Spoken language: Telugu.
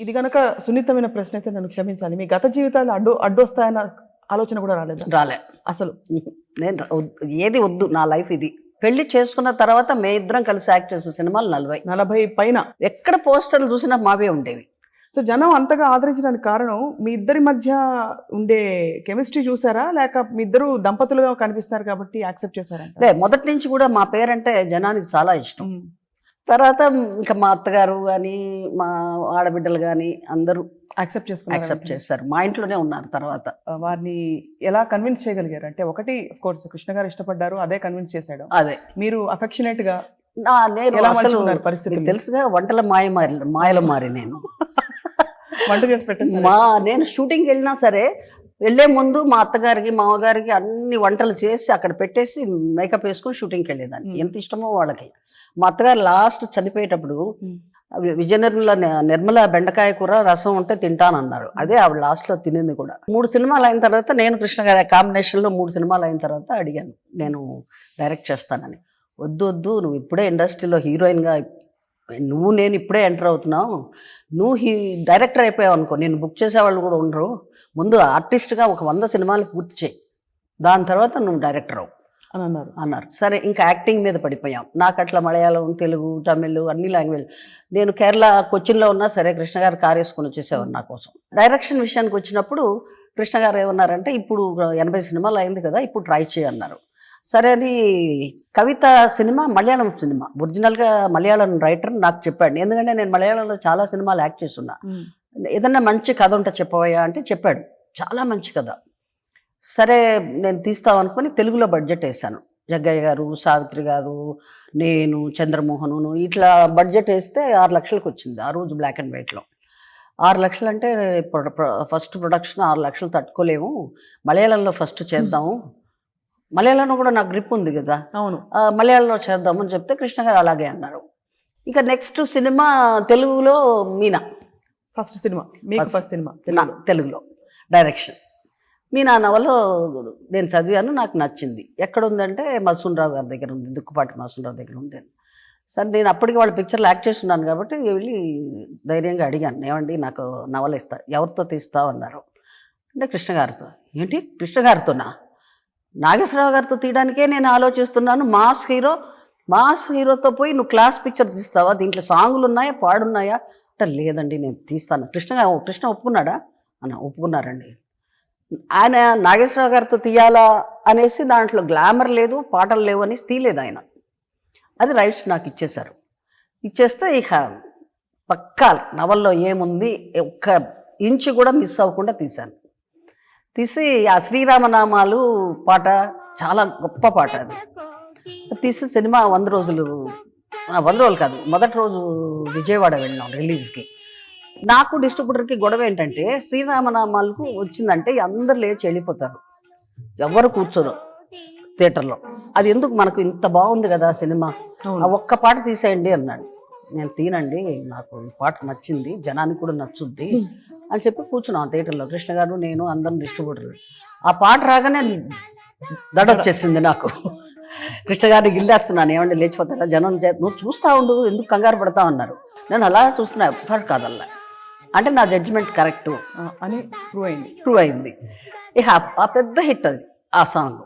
ఇది గనక సున్నితమైన ప్రశ్న అయితే నన్ను క్షమించాలి. మీ గత జీవితాలు అడ్డొస్తాయన్న ఆలోచన కూడా రాలేదా? రాలే అసలు. నేను ఏది వద్దు, నా లైఫ్ ఇది. పెళ్లి చేసుకున్న తర్వాత మే ఇద్దరం కలిసి యాక్ట్ చేసిన సినిమాలు 40 పైన. ఎక్కడ పోస్టర్లు చూసినా మావే ఉండేవి. సో జనం అంతగా ఆదరించడానికి కారణం మీ ఇద్దరి మధ్య ఉండే కెమిస్ట్రీ చూసారా, లేక మీ ఇద్దరు దంపతులుగా కనిపిస్తారు కాబట్టి యాక్సెప్ట్ చేశారంట? మొదటి నుంచి కూడా మా పేరంటే జనానికి చాలా ఇష్టం. తర్వాత ఇంకా మా అత్తగారు కానీ మా ఆడబిడ్డలు కానీ అందరూ యాక్సెప్ట్ చేస్తారు. మా ఇంట్లోనే ఉన్నారు. తర్వాత వారిని ఎలా కన్విన్స్ చేయగలిగారు? అంటే ఒకటి ఆఫ్ కోర్స్ కృష్ణ గారు ఇష్టపడ్డారు, అదే కన్విన్స్ చేశాడు. అదే మీరు అఫెక్షనేట్ గా నేను అసలు పరిస్థితి తెలుసుగా, వంటల మాయలో మారి నేను వంట చేసి పెట్టేసి నేను షూటింగ్కి వెళ్ళినా సరే వెళ్ళే ముందు మా అత్తగారికి మామగారికి అన్ని వంటలు చేసి అక్కడ పెట్టేసి మేకప్ వేసుకొని షూటింగ్కి వెళ్ళేదాన్ని. ఎంత ఇష్టమో వాళ్ళకి. మా అత్తగారు లాస్ట్ చనిపోయేటప్పుడు నిర్మల బెండకాయ కూర రసం ఉంటే తింటానన్నారు. అదే ఆవిడ లాస్ట్లో తినింది కూడా. 3 సినిమాలు అయిన తర్వాత నేను కృష్ణ గారి కాంబినేషన్లో 3 సినిమాలు అయిన తర్వాత అడిగాను నేను డైరెక్ట్ చేస్తానని. వద్దు నువ్వు ఇప్పుడే ఇండస్ట్రీలో హీరోయిన్గా నేను ఇప్పుడే ఎంటర్ అవుతున్నావు, నువ్వు డైరెక్టర్ అయిపోయావు అనుకో, నేను బుక్ చేసేవాళ్ళు కూడా ఉండరు, ముందు ఆర్టిస్ట్గా ఒక 100 సినిమాలు పూర్తి చేయి, దాని తర్వాత నువ్వు డైరెక్టర్ అవు అని అన్నారు. సరే ఇంకా యాక్టింగ్ మీద పడిపోయాం. నాకు అట్లా మలయాళం, తెలుగు, తమిళ్ అన్ని లాంగ్వేజ్. నేను కేరళ కొచ్చిన్లో ఉన్నా సరే కృష్ణ గారు కారు వేసుకొని వచ్చేసేవారు నా కోసం. డైరెక్షన్ విషయానికి వచ్చినప్పుడు కృష్ణ గారు ఏమన్నారంటే, ఇప్పుడు 80 సినిమాలు అయింది కదా, ఇప్పుడు ట్రై చేయన్నారు. సరే అని కవిత సినిమా మలయాళం సినిమా, ఒరిజినల్గా మలయాళం రైటర్ నాకు చెప్పాడు. ఎందుకంటే నేను మలయాళంలో చాలా సినిమాలు యాక్ట్ చేస్తున్నా. ఏదన్నా మంచి కథ ఉంటే చెప్పవయ్యా అంటే చెప్పాడు, చాలా మంచి కథ. సరే నేను తీస్తామనుకుని తెలుగులో బడ్జెట్ వేసాను. జగ్గయ్య గారు, సావిత్రి గారు, నేను, చంద్రమోహను ఇట్లా బడ్జెట్ వేస్తే 6 లక్షలకు వచ్చింది ఆ రోజు బ్లాక్ అండ్ వైట్లో. 6 లక్షలు అంటే ఫస్ట్ ప్రొడక్షన్ 6 లక్షలు తట్టుకోలేము, మలయాళంలో ఫస్ట్ చేద్దాము, మలయాళంలో కూడా నాకు గ్రిప్ ఉంది కదా, అవును మలయాళంలో చేద్దామని చెప్తే కృష్ణ గారు అలాగే అన్నారు. ఇక నెక్స్ట్ సినిమా తెలుగులో మీనా, ఫస్ట్ సినిమా తెలుగులో డైరెక్షన్. మీనా నవలో నేను చదివాను, నాకు నచ్చింది. ఎక్కడుందంటే మధుసూదనరావు గారి దగ్గర ఉంది, దుక్కుపాటి మధుసూదనరావు దగ్గర ఉంది. సరే నేను అప్పటికి వాళ్ళ పిక్చర్లు యాక్ట్ చేస్తున్నాను కాబట్టి వెళ్ళి ధైర్యంగా అడిగాను, ఏమండి నాకు నవల ఇస్తా, ఎవరితో తీస్తావు అన్నారు. అంటే కృష్ణ గారితో. ఏంటి కృష్ణ గారితోనా? నాగేశ్వరరావు గారితో తీయడానికే నేను ఆలోచిస్తున్నాను, మాస్ హీరోతో పోయి నువ్వు క్లాస్ పిక్చర్ తీస్తావా, దీంట్లో సాంగులు ఉన్నాయా, పాడున్నాయా అంటే లేదండి నేను తీస్తాను. కృష్ణ ఒప్పుకున్నాడా ఒప్పుకున్నారండి. ఆయన నాగేశ్వరరావు గారితో తీయాలా అనేసి దాంట్లో గ్లామర్ లేదు, పాటలు లేవు అనేసి తీయలేదు ఆయన. అది రైట్స్ నాకు ఇచ్చేశారు. ఇచ్చేస్తే ఇక పక్కా నవల్లో ఏముంది ఒక్క ఇంచు కూడా మిస్ అవ్వకుండా తీశాను. తీసి ఆ శ్రీరామనామాలు పాట చాలా గొప్ప పాట అది తీసి సినిమా 100 రోజులు కాదు, మొదటి రోజు విజయవాడ వెళ్ళినాం రిలీజ్కి. నాకు డిస్ట్రిబ్యూటర్కి గొడవ ఏంటంటే, శ్రీరామనామాలకు వచ్చిందంటే అందరు లేచి వెళ్ళిపోతారు, ఎవరు కూర్చోరు థియేటర్లో. అది ఎందుకు, మనకు ఇంత బాగుంది కదా సినిమా, ఆ ఒక్క పాట తీసేయండి అన్నాడు. నేను తీనండి, నాకు ఈ పాట నచ్చింది, జనానికి కూడా నచ్చుద్ది అని చెప్పి కూర్చున్నాం థియేటర్లో. కృష్ణ గారు, నేను, అందరం డిస్ట్రిబ్యూటర్లు. ఆ పాట రాగానే దడొచ్చేసింది నాకు. కృష్ణ గారిని గిల్లేస్తున్నాను, ఏమంటే లేచిపోతారా జనం, నువ్వు చూస్తూ ఉండు, ఎందుకు కంగారు పడతావు అన్నారు. నేను అలా చూస్తున్నా, ఎవ్వరు కాదల్లా అంటే నా జడ్జిమెంట్ కరెక్టు అని ప్రూవ్ అయింది. ఇక ఆ పెద్ద హిట్ అది ఆ సాంగ్.